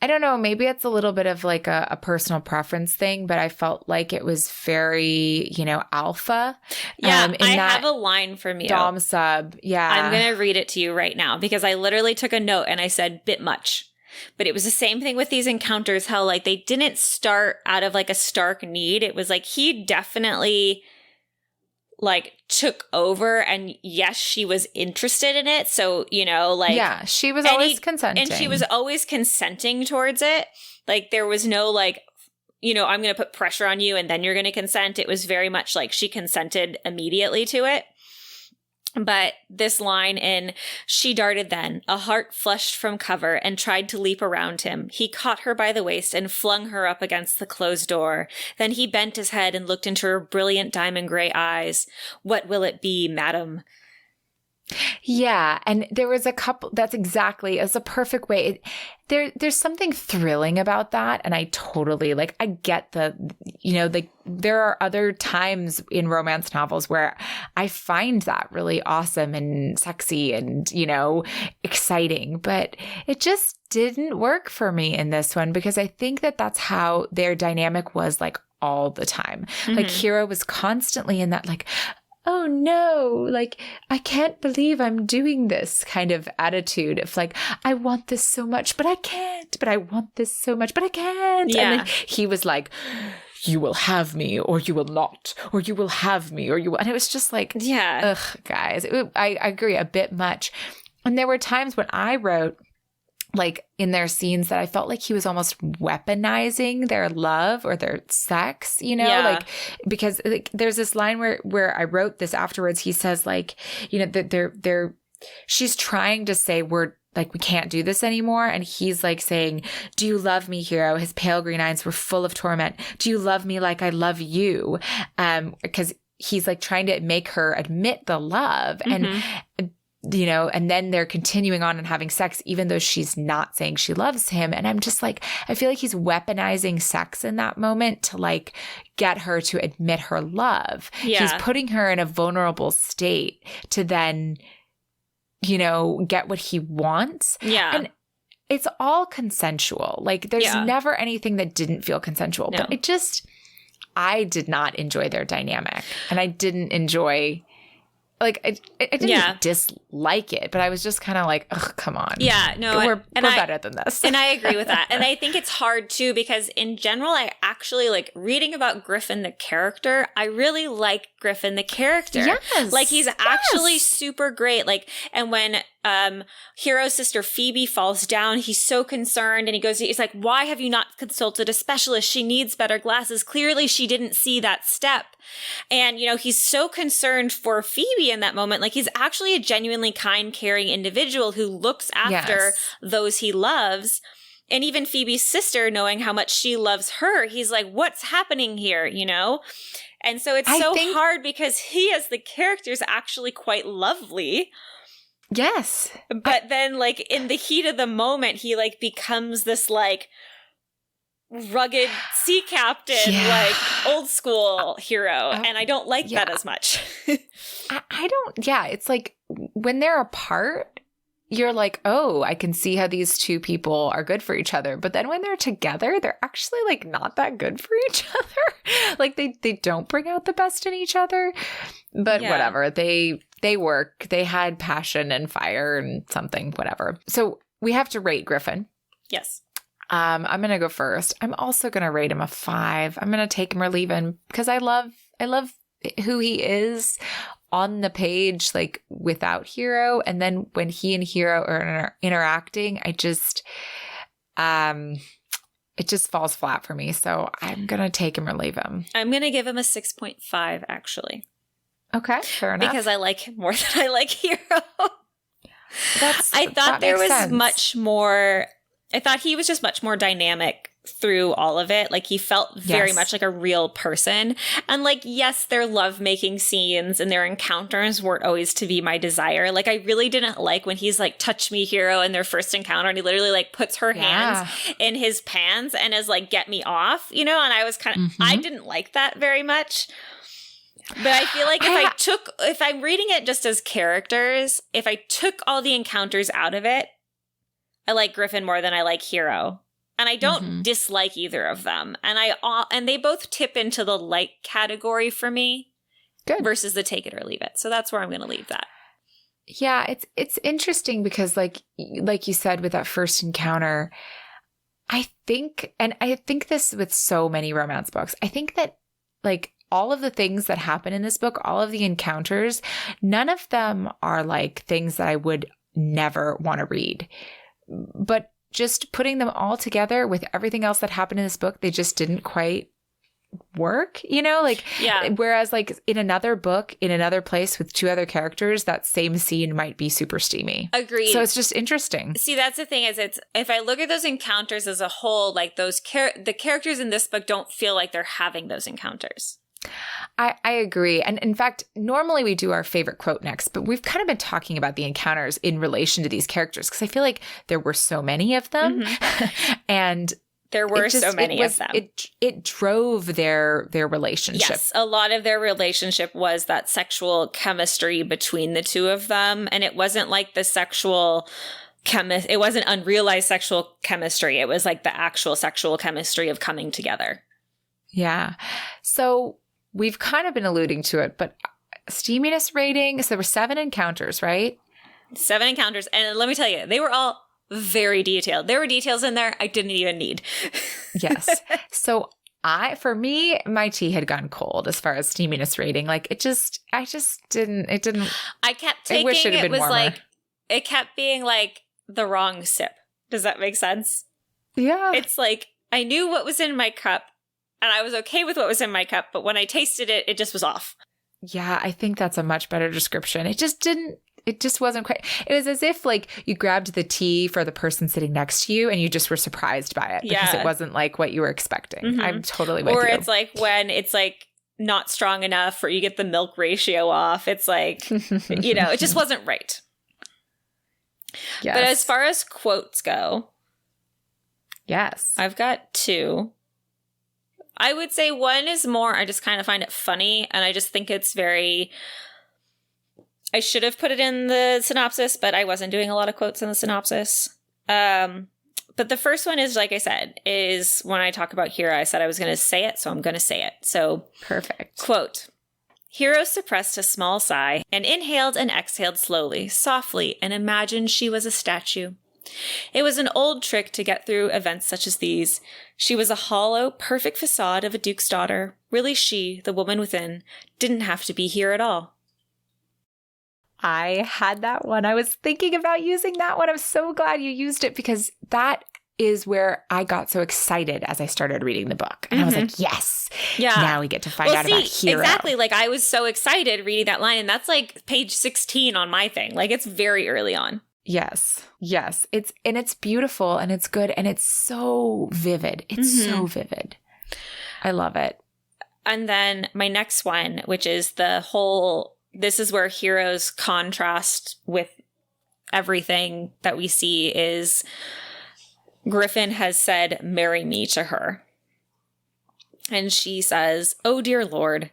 I don't know, maybe it's a little bit of like a personal preference thing, but I felt like it was very, you know, alpha. Yeah, I have a line from you. Dom sub, yeah. I'm going to read it to you right now because I literally took a note and I said, bit much. But it was the same thing with these encounters, how like they didn't start out of like a stark need. It was like he definitely like took over, and yes, she was interested in it. So, you know, like, yeah, she was always consenting. And she was always consenting towards it. Like there was no like, you know, I'm going to put pressure on you and then you're going to consent. It was very much like she consented immediately to it. But this line in, she darted then, a heart flushed from cover, and tried to leap around him. He caught her by the waist and flung her up against the closed door. Then he bent his head and looked into her brilliant diamond gray eyes. What will it be, madam? Yeah. And there was a couple, that's exactly, it's a perfect way. There's something thrilling about that. And I totally like, I get the, you know, like there are other times in romance novels where I find that really awesome and sexy and, you know, exciting, but it just didn't work for me in this one because I think that that's how their dynamic was like all the time. Like Hero was constantly in that like, oh no, like, I can't believe I'm doing this kind of attitude of like, I want this so much, but I can't, but I want this so much, but I can't. Yeah. And then he was like, you will have me or you will not, or you will have me or you will. And it was just like, yeah, ugh, guys, I agree a bit much. And there were times when I wrote, like in their scenes that I felt like he was almost weaponizing their love or their sex, you know, like because like, there's this line where I wrote this afterwards. He says like, you know, that she's trying to say we're like, we can't do this anymore. And he's like saying, do you love me, Hero? His pale green eyes were full of torment. Do you love me like I love you? Because he's like trying to make her admit the love and you know, and then they're continuing on and having sex, even though she's not saying she loves him. And I'm just like, I feel like he's weaponizing sex in that moment to like get her to admit her love. Yeah. He's putting her in a vulnerable state to then, you know, get what he wants. Yeah. And it's all consensual. Like there's never anything that didn't feel consensual, No. but I did not enjoy their dynamic and I didn't enjoy like, I didn't dislike it, but I was just kind of like, ugh, come on. Yeah, no. We're better than this. And I agree with that. And I think it's hard, too, because in general, I actually like reading about Griffin, the character. I really like Griffin, the character. Yes. Like, he's actually super great. Like, and when Hero's sister Phoebe falls down, he's so concerned and he's like, why have you not consulted a specialist? She needs better glasses. Clearly, she didn't see that step. And, you know, he's so concerned for Phoebe in that moment. Like, he's actually a genuinely kind, caring individual who looks after those he loves. And even Phoebe's sister, knowing how much she loves her, he's like, what's happening here, you know? And so it's hard because he, as the character, is actually quite lovely. Yes. But then, like, in the heat of the moment, he, like, becomes this, like, rugged sea captain, like old school hero. And I don't like that as much. I don't, it's like when they're apart, you're like, oh, I can see how these two people are good for each other. But then when they're together, they're actually like not that good for each other. Like they don't bring out the best in each other. But whatever, they work. They had passion and fire and something, whatever. So we have to rate Griffin. Yes. I'm going to go first. I'm also going to rate him a 5. I'm going to take him or leave him because I love who he is on the page, like without Hero. And then when he and Hero are interacting, it just falls flat for me. So I'm going to take him or leave him. I'm going to give him a 6.5 actually. Okay. Fair enough. Because I like him more than I like Hero. I thought there was much more. I thought he was just much more dynamic through all of it. Like, he felt very much like a real person. And like, yes, their lovemaking scenes and their encounters weren't always to be my desire. Like, I really didn't like when he's like, touch me, hero, in their first encounter, and he literally like puts her hands in his pants and is like, get me off, you know? And I was kind of, I didn't like that very much. But I feel like if I'm reading it just as characters, if I took all the encounters out of it, I like Griffin more than I like Hero. And I don't dislike either of them. And they both tip into the like category for me. Good. Versus the take it or leave it. So that's where I'm going to leave that. Yeah, it's interesting because like you said with that first encounter, I think this with so many romance books, I think that like all of the things that happen in this book, all of the encounters, none of them are like things that I would never want to read. But just putting them all together with everything else that happened in this book, they just didn't quite work, you know? Like, whereas like in another book, in another place with two other characters, that same scene might be super steamy. Agreed. So it's just interesting. See, that's the thing is if I look at those encounters as a whole, like the characters in this book don't feel like they're having those encounters. I agree. And in fact, normally we do our favorite quote next, but we've kind of been talking about the encounters in relation to these characters because I feel like there were so many of them. And there were so many of them. It drove their relationship. Yes, a lot of their relationship was that sexual chemistry between the two of them. And it wasn't like the sexual it wasn't unrealized sexual chemistry. It was like the actual sexual chemistry of coming together. Yeah. So we've kind of been alluding to it, but steaminess rating. So there were 7 encounters, right? 7 encounters. And let me tell you, they were all very detailed. There were details in there I didn't even need. Yes. So for me, my tea had gone cold as far as steaminess rating. Like I kept taking I wish it had been warmer. Like, it kept being like the wrong sip. Does that make sense? Yeah. It's like, I knew what was in my cup and I was okay with what was in my cup, but when I tasted it, it just was off. Yeah, I think that's a much better description. It just wasn't quite. It was as if like you grabbed the tea for the person sitting next to you and you just were surprised by it because it wasn't like what you were expecting. I'm totally with you. Or it's like when it's like not strong enough or you get the milk ratio off. It's like, it just wasn't right. Yes. But as far as quotes go, yes, I've got 2. I would say one is more, I just kind of find it funny, and I just think it's very, I should have put it in the synopsis, but I wasn't doing a lot of quotes in the synopsis. But the first one is, like I said, is when I talk about Hero, I said I was going to say it, so I'm going to say it. So, perfect. Quote, Hero suppressed a small sigh and inhaled and exhaled slowly, softly, and imagined she was a statue. It was an old trick to get through events such as these. She was a hollow, perfect facade of a duke's daughter. Really she, the woman within, didn't have to be here at all. I had that one. I was thinking about using that one. I'm so glad you used it because that is where I got so excited as I started reading the book. And I was like, yes, now we get to find out about Hero. Exactly. Like I was so excited reading that line. And that's like page 16 on my thing. Like it's very early on. Yes. It's beautiful and it's good and it's so vivid. It's so vivid. I love it. And then my next one, which is this is where Hero's contrast with everything that we see is Griffin has said, "Marry me" to her. And she says, "Oh, dear Lord."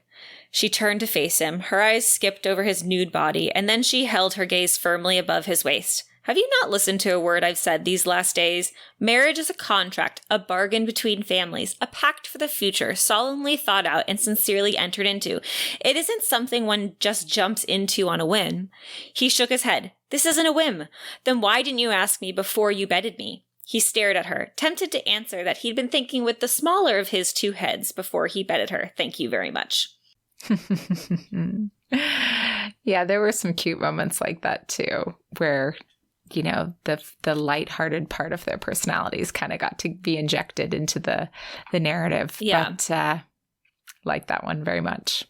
She turned to face him. Her eyes skipped over his nude body, and then she held her gaze firmly above his waist. Have you not listened to a word I've said these last days? Marriage is a contract, a bargain between families, a pact for the future, solemnly thought out and sincerely entered into. It isn't something one just jumps into on a whim. He shook his head. This isn't a whim. Then why didn't you ask me before you bedded me? He stared at her, tempted to answer that he'd been thinking with the smaller of his 2 heads before he bedded her. Thank you very much. Yeah, there were some cute moments like that too, where, the lighthearted part of their personalities kind of got to be injected into the narrative. Yeah. But like that one very much.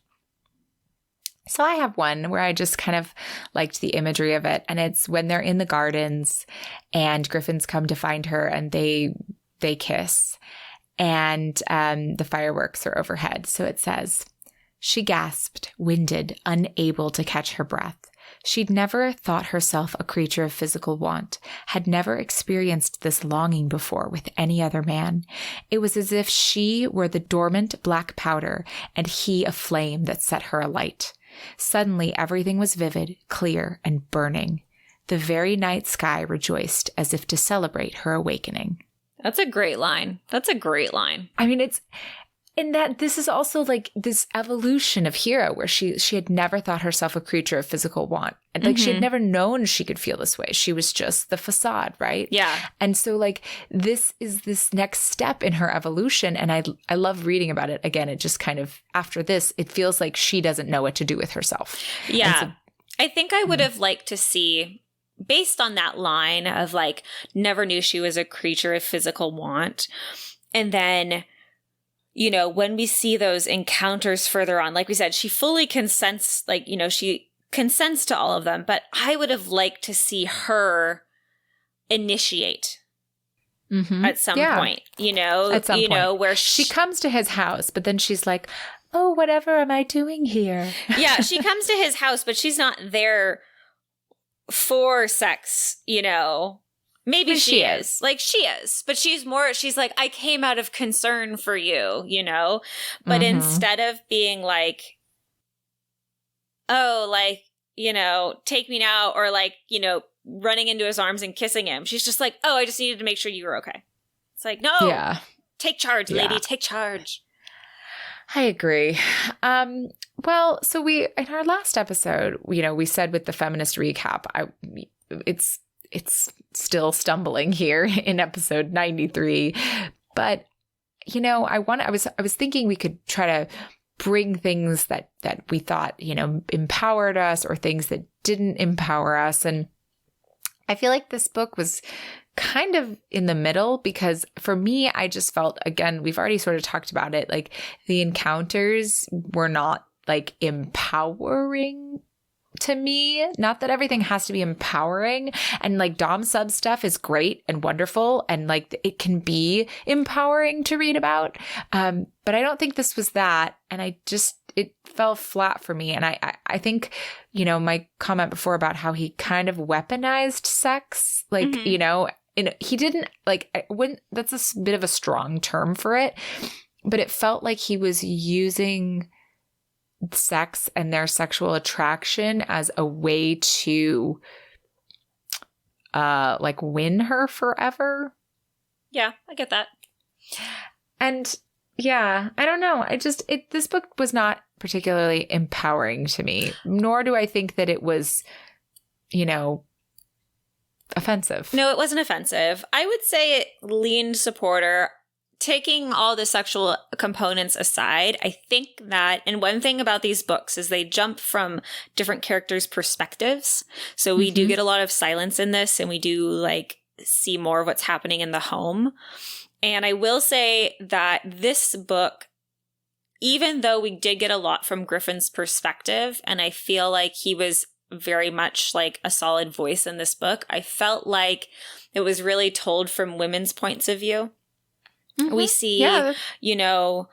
So I have one where I just kind of liked the imagery of it. And it's when they're in the gardens and Griffin's come to find her and they kiss. and the fireworks are overhead. So it says, "She gasped, winded, unable to catch her breath. She'd never thought herself a creature of physical want, had never experienced this longing before with any other man. It was as if she were the dormant black powder and he a flame that set her alight. Suddenly everything was vivid, clear, and burning. The very night sky rejoiced as if to celebrate her awakening." That's a great line. That's a great line. I mean, it's in that this is also like this evolution of Hero where she had never thought herself a creature of physical want. And like she had never known she could feel this way. She was just the facade, right? Yeah. And so like this is this next step in her evolution. And I love reading about it. Again, it just kind of, after this, it feels like she doesn't know what to do with herself. Yeah. So, I think I would have liked to see, based on that line of like, never knew she was a creature of physical want. And then, you know, when we see those encounters further on, like we said, she fully consents, like, you know, she consents to all of them. But I would have liked to see her initiate at some point, you know, at some point. Know, where she comes to his house, but then she's like, "Oh, whatever am I doing here?" Yeah, she comes to his house, but she's not there for sex, you know. Maybe she is. Like, she is. But she's like, I came out of concern for you, you know? But instead of being like, oh, like, you know, take me now, or like, you know, running into his arms and kissing him, she's just like, oh, I just needed to make sure you were okay. It's like, no, take charge, lady, take charge. I agree. Well, so in our last episode, you know, we said with the feminist recap, it's still stumbling here in episode 93, but you know, I was thinking we could try to bring things that we thought, you know, empowered us, or things that didn't empower us. And I feel like this book was kind of in the middle, because for me, I just felt, again, we've already sort of talked about it, like the encounters were not like empowering to me. Not that everything has to be empowering, and like Dom sub stuff is great and wonderful, and like it can be empowering to read about. But I don't think this was that. And it fell flat for me. And I think, you know, my comment before about how he kind of weaponized sex, like, you know, he didn't like, that's a bit of a strong term for it, but it felt like he was using sex and their sexual attraction as a way to like win her forever. Yeah, I get that. And yeah, I don't know. This book was not particularly empowering to me, nor do I think that it was, you know, offensive. No, it wasn't offensive. I would say it leaned supporter. Taking all the sexual components aside, I think that, and one thing about these books is they jump from different characters' perspectives. So we do get a lot of silence in this, and we do like see more of what's happening in the home. And I will say that this book, even though we did get a lot from Griffin's perspective, and I feel like he was very much like a solid voice in this book, I felt like it was really told from women's points of view. We see, you know,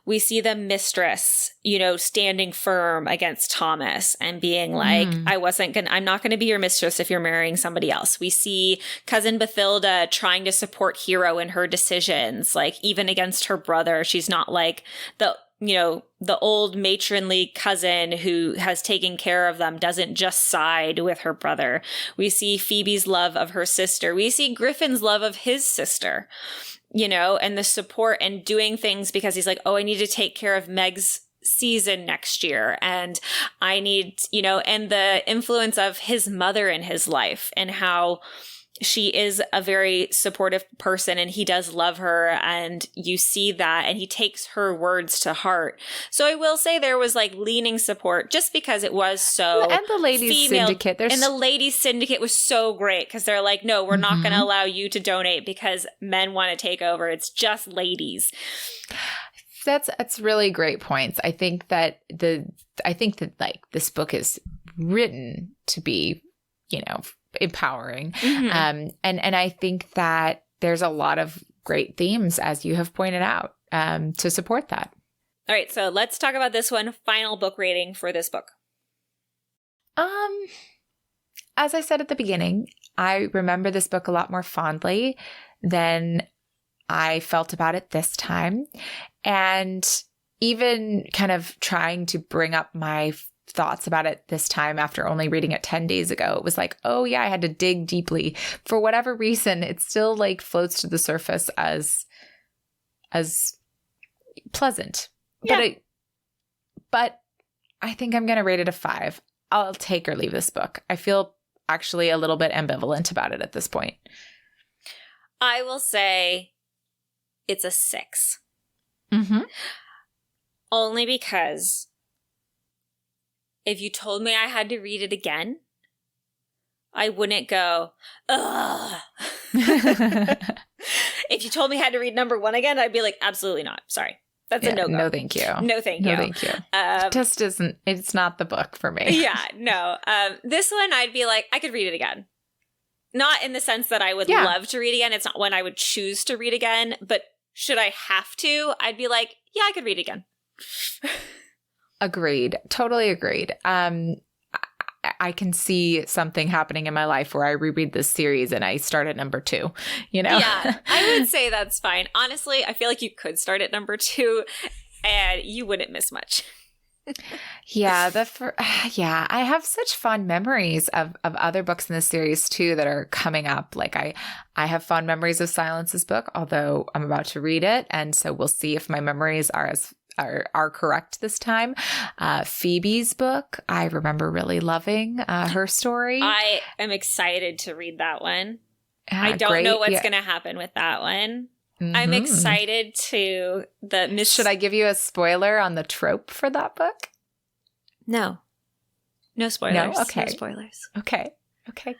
we see the mistress, you know, standing firm against Thomas and being like, I'm not going to be your mistress if you're marrying somebody else. We see cousin Bathilda trying to support Hero in her decisions, like even against her brother. She's not like the old matronly cousin who has taken care of them, doesn't just side with her brother. We see Phoebe's love of her sister. We see Griffin's love of his sister, you know, and the support and doing things because he's like, oh, I need to take care of Meg's season next year. And I need, you know, and the influence of his mother in his life and how she is a very supportive person and he does love her, and you see that, and he takes her words to heart. So I will say there was like leaning support just because it was so and the ladies female. syndicate, and the ladies syndicate was so great because they're like, no, we're not going to allow you to donate because men want to take over. It's just ladies. That's really great points. I think that like this book is written to be, you know, empowering. And I think that there's a lot of great themes, as you have pointed out, to support that. All right, so let's talk about this one. Final book rating for this book. As I said at the beginning, I remember this book a lot more fondly than I felt about it this time. And even kind of trying to bring up my thoughts about it this time after only reading it 10 days ago, it was like, oh yeah, I had to dig deeply. For whatever reason, it still like floats to the surface as pleasant. Yeah. But I think I'm going to rate it a 5. I'll take or leave this book. I feel actually a little bit ambivalent about it at this point. I will say it's a 6. Mm-hmm. Only because if you told me I had to read it again, I wouldn't go, ugh. If you told me I had to read number 1 again, I'd be like, absolutely not. Sorry. That's a no-go. No, thank you. No, thank you. No, thank you. It just isn't, it's not the book for me. Yeah, no. This one, I'd be like, I could read it again. Not in the sense that I would love to read again. It's not one I would choose to read again. But should I have to, I'd be like, yeah, I could read it again. Agreed. Totally agreed. I can see something happening in my life where I reread this series and I start at number 2, you know? Yeah, I would say that's fine. Honestly, I feel like you could start at number 2 and you wouldn't miss much. Yeah, I have such fond memories of other books in this series too that are coming up. Like I have fond memories of Silence's book, although I'm about to read it, and so we'll see if my memories are correct this time. Phoebe's book, I remember really loving her story. I am excited to read that one. I don't know what's going to happen with that one. Mm-hmm. I'm excited to Should I give you a spoiler on the trope for that book? No. No spoilers. No? Okay. No spoilers. Okay.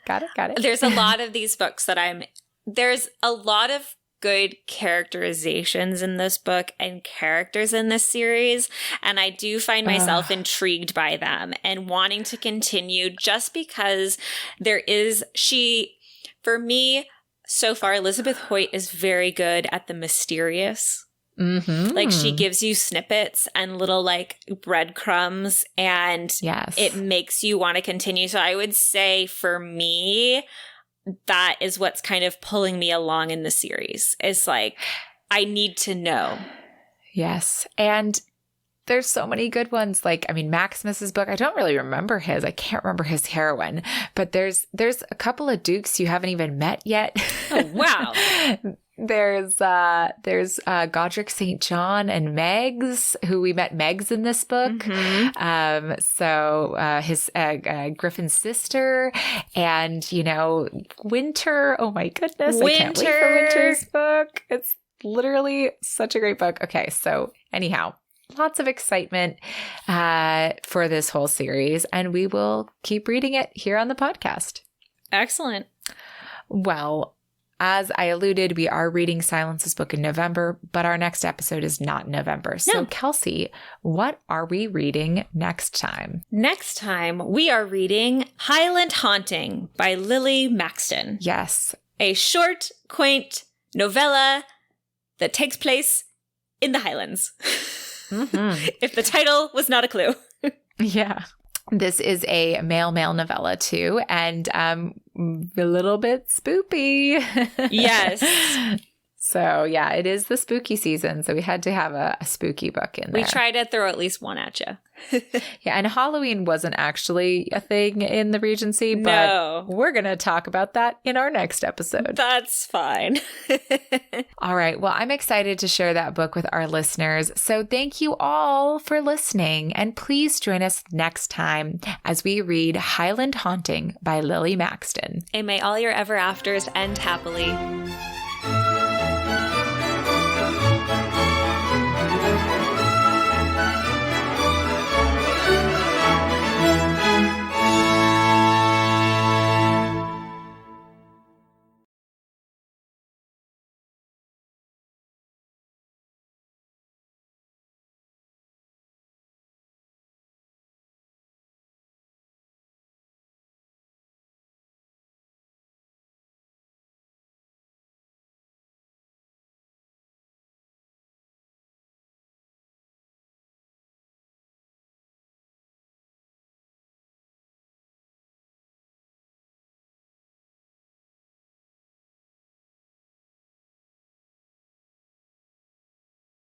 Got it. There's a lot of these books that there's a lot of good characterizations in this book and characters in this series. And I do find myself intrigued by them and wanting to continue just because for me, so far, Elizabeth Hoyt is very good at the mysterious. Mm-hmm. Like she gives you snippets and little like breadcrumbs and it makes you want to continue. So I would say for me, that is what's kind of pulling me along in the series. It's like, I need to know. Yes. And there's so many good ones. Like, I mean, Maximus's book, I don't really remember his. I can't remember his heroine, but there's a couple of dukes you haven't even met yet. Oh, wow. There's Godric St. John and Megs, who we met Megs in this book. Mm-hmm. So his Griffin's sister, and Winter. Oh my goodness, I can't wait for Winter's book. It's literally such a great book. Okay, so anyhow, lots of excitement for this whole series, and we will keep reading it here on the podcast. Excellent. Well, as I alluded, we are reading Silence's book in November, but our next episode is not in November. So, Kelsey, what are we reading next time? Next time, we are reading Highland Haunting by Lily Maxton. Yes. A short, quaint novella that takes place in the Highlands. Mm-hmm. If the title was not a clue. Yeah. This is a male novella too, and a little bit spoopy. Yes. So yeah, it is the spooky season, so we had to have a spooky book in there. We tried to throw at least one at you. Yeah, and Halloween wasn't actually a thing in the Regency, but we're going to talk about that in our next episode. That's fine. All right, well, I'm excited to share that book with our listeners, so thank you all for listening, and please join us next time as we read Highland Haunting by Lily Maxton. And may all your ever afters end happily.